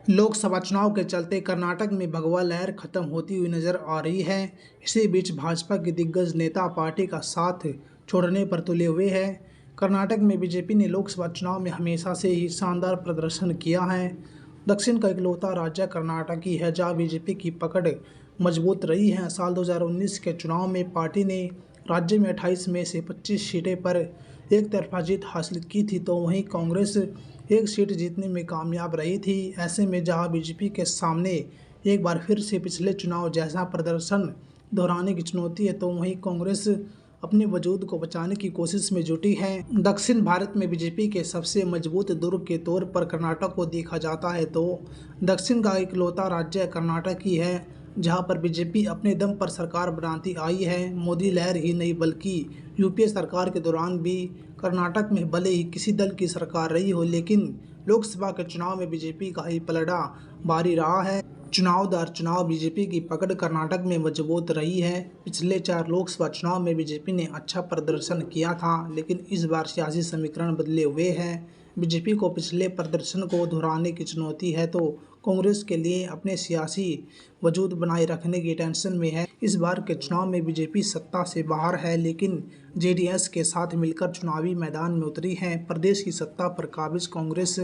लोकसभा चुनाव के चलते कर्नाटक में भगवा लहर खत्म होती हुई नजर आ रही है। इसी बीच भाजपा के दिग्गज नेता पार्टी का साथ छोड़ने पर तुले हुए हैं। कर्नाटक में बीजेपी ने लोकसभा चुनाव में हमेशा से ही शानदार प्रदर्शन किया है। दक्षिण का इकलौता राज्य कर्नाटक ही है जहां बीजेपी की पकड़ मजबूत रही है। साल 2019 के चुनाव में पार्टी ने राज्य में 28 में से 25 सीटें पर एक तरफा जीत हासिल की थी, तो वहीं कांग्रेस एक सीट जीतने में कामयाब रही थी। ऐसे में जहां बीजेपी के सामने एक बार फिर से पिछले चुनाव जैसा प्रदर्शन दोहराने की चुनौती है, तो वहीं कांग्रेस अपने वजूद को बचाने की कोशिश में जुटी है। दक्षिण भारत में बीजेपी के सबसे मजबूत दुर्ग के तौर पर कर्नाटक को देखा जाता है, तो दक्षिण का इकलौता राज्य कर्नाटक ही है जहां पर बीजेपी अपने दम पर सरकार बनाती आई है। मोदी लहर ही नहीं बल्कि यूपीए सरकार के दौरान भी कर्नाटक में भले ही किसी दल की सरकार रही हो, लेकिन लोकसभा के चुनाव में बीजेपी का ही पलड़ा भारी रहा है। चुनाव दर चुनाव बीजेपी की पकड़ कर्नाटक में मजबूत रही है। पिछले 4 लोकसभा चुनाव में बीजेपी ने अच्छा प्रदर्शन किया था, लेकिन इस बार सियासी समीकरण बदले हुए हैं। बीजेपी को पिछले प्रदर्शन को दोहराने की चुनौती है, तो कांग्रेस के लिए अपने सियासी वजूद बनाए रखने की टेंशन में है। इस बार के चुनाव में बीजेपी सत्ता से बाहर है, लेकिन जेडीएस के साथ मिलकर चुनावी मैदान में उतरी है। प्रदेश की सत्ता पर काबिज कांग्रेस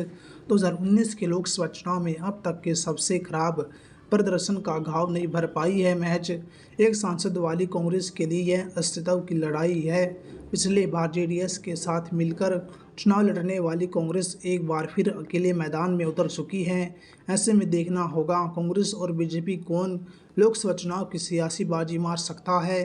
2019 के लोकसभा चुनाव में अब तक के सबसे खराब प्रदर्शन का घाव नहीं भर पाई है। महज एक सांसद वाली कांग्रेस के लिए यह अस्तित्व की लड़ाई है। पिछले बार जेडीएस के साथ मिलकर चुनाव लड़ने वाली कांग्रेस एक बार फिर अकेले मैदान में उतर चुकी है। ऐसे में देखना होगा कांग्रेस और बीजेपी कौन लोकसभा चुनाव की सियासी बाजी मार सकता है।